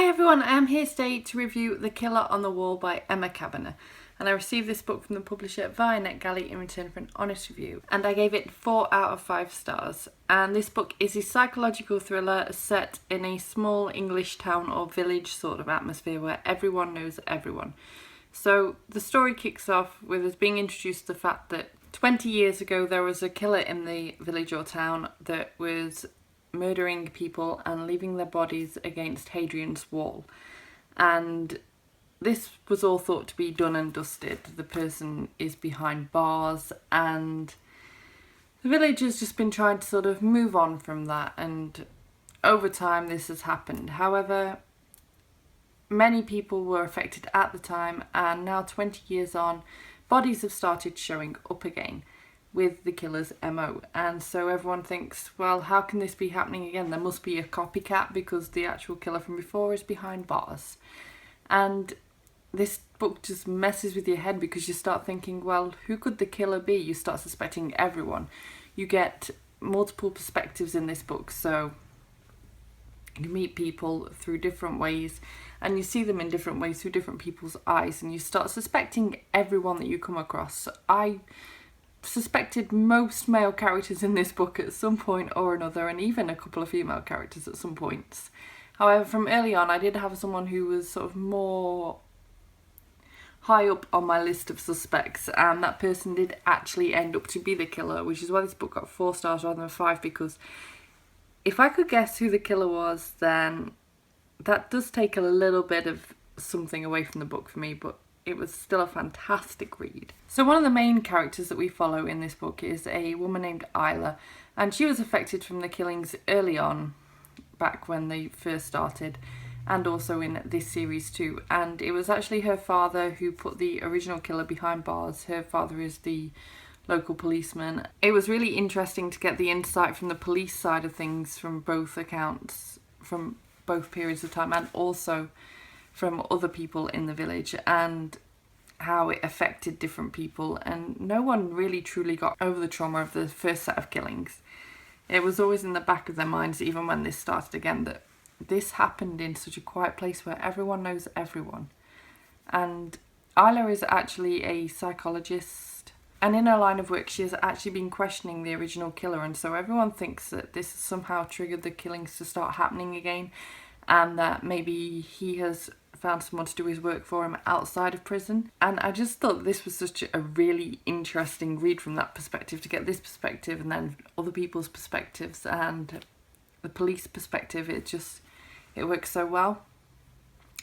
Hi everyone, I am here today to review The Killer on the Wall by Emma Kavanagh, and I received this book from the publisher via NetGalley in return for an honest review, and I gave it 4 out of 5 stars. And this book is a psychological thriller set in a small English town or village sort of atmosphere where everyone knows everyone. So the story kicks off with us being introduced to the fact that 20 years ago there was a killer in the village or town that was murdering people and leaving their bodies against Hadrian's wall, and this was all thought to be done and dusted. The person is behind bars, and the village has just been trying to sort of move on from that, and over time this has happened. However, many people were affected at the time, and now 20 years on, bodies have started showing up again with the killer's MO, and so everyone thinks, well, how can this be happening again? There must be a copycat because the actual killer from before is behind bars. And this book just messes with your head because you start thinking, well, who could the killer be? You start suspecting everyone. You get multiple perspectives in this book, so you meet people through different ways and you see them in different ways through different people's eyes, and you start suspecting everyone that you come across. So I suspected most male characters in this book at some point or another, and even a couple of female characters at some points. However, from early on I did have someone who was sort of more high up on my list of suspects, and that person did actually end up to be the killer, which is why this book got 4 stars rather than 5, because if I could guess who the killer was, then that does take a little bit of something away from the book for me, but it was still a fantastic read. So one of the main characters that we follow in this book is a woman named Isla, and she was affected from the killings early on, back when they first started, and also in this series too. And it was actually her father who put the original killer behind bars. Her father is the local policeman. It was really interesting to get the insight from the police side of things from both accounts, from both periods of time, and also from other people in the village, and how it affected different people. And no one really truly got over the trauma of the first set of killings. It was always in the back of their minds, even when this started again, that this happened in such a quiet place where everyone knows everyone. And Isla is actually a psychologist, and in her line of work she has actually been questioning the original killer, and so everyone thinks that this has somehow triggered the killings to start happening again, and that maybe he has found someone to do his work for him outside of prison. And I just thought this was such a really interesting read from that perspective, to get this perspective and then other people's perspectives and the police perspective. It works so well.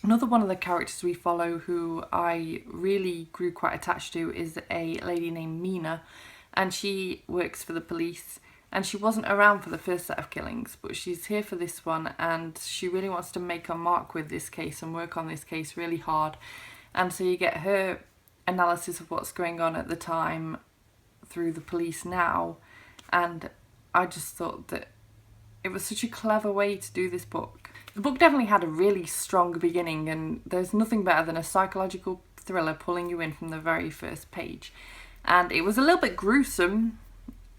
Another one of the characters we follow who I really grew quite attached to is a lady named Mina, and she works for the police. And she wasn't around for the first set of killings, but she's here for this one, and she really wants to make a mark with this case and work on this case really hard. And so you get her analysis of what's going on at the time through the police now, and I just thought that it was such a clever way to do this book. The book definitely had a really strong beginning, and there's nothing better than a psychological thriller pulling you in from the very first page. And it was a little bit gruesome,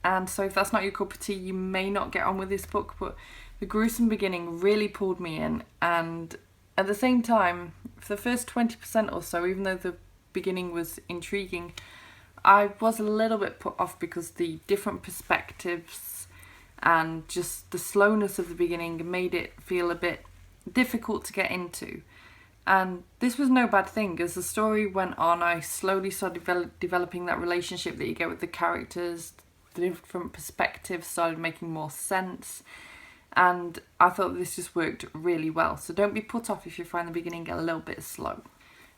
and so if that's not your cup of tea, you may not get on with this book, but the gruesome beginning really pulled me in. And at the same time, for the first 20% or so, even though the beginning was intriguing, I was a little bit put off because the different perspectives and just the slowness of the beginning made it feel a bit difficult to get into. And this was no bad thing. As the story went on, I slowly started developing that relationship that you get with the characters. The different perspectives started making more sense, and I thought this just worked really well. So don't be put off if you find the beginning a little bit slow.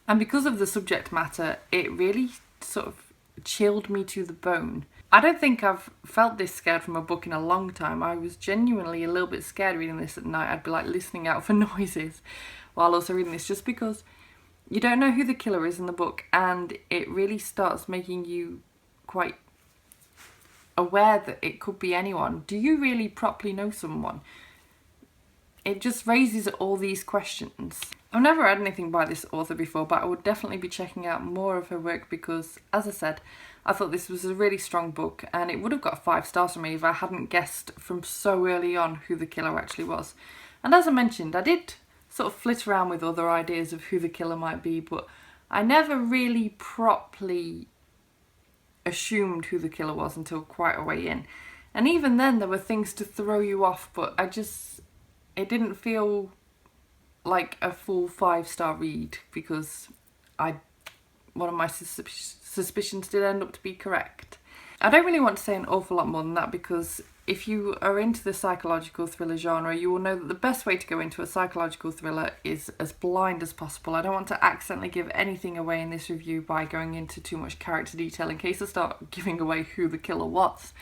And because of the subject matter, it really sort of chilled me to the bone. I don't think I've felt this scared from a book in a long time. I was genuinely a little bit scared reading this at night. I'd be like listening out for noises while also reading this, just because you don't know who the killer is in the book, and it really starts making you quite aware that it could be anyone. Do you really properly know someone? It just raises all these questions. I've never read anything by this author before, but I would definitely be checking out more of her work because, as I said, I thought this was a really strong book, and it would have got 5 stars from me if I hadn't guessed from so early on who the killer actually was. And as I mentioned, I did sort of flit around with other ideas of who the killer might be, but I never really properly assumed who the killer was until quite a way in. And even then there were things to throw you off, but it didn't feel like a full 5-star read, because one of my suspicions did end up to be correct. I don't really want to say an awful lot more than that, because if you are into the psychological thriller genre, you will know that the best way to go into a psychological thriller is as blind as possible. I don't want to accidentally give anything away in this review by going into too much character detail in case I start giving away who the killer was.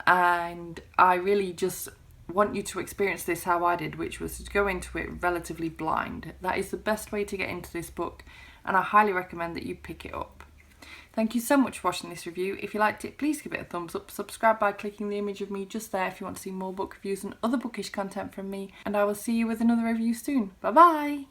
And I really just want you to experience this how I did, which was to go into it relatively blind. That is the best way to get into this book, and I highly recommend that you pick it up. Thank you so much for watching this review. If you liked it, please give it a thumbs up. Subscribe by clicking the image of me just there if you want to see more book reviews and other bookish content from me. And I will see you with another review soon. Bye bye!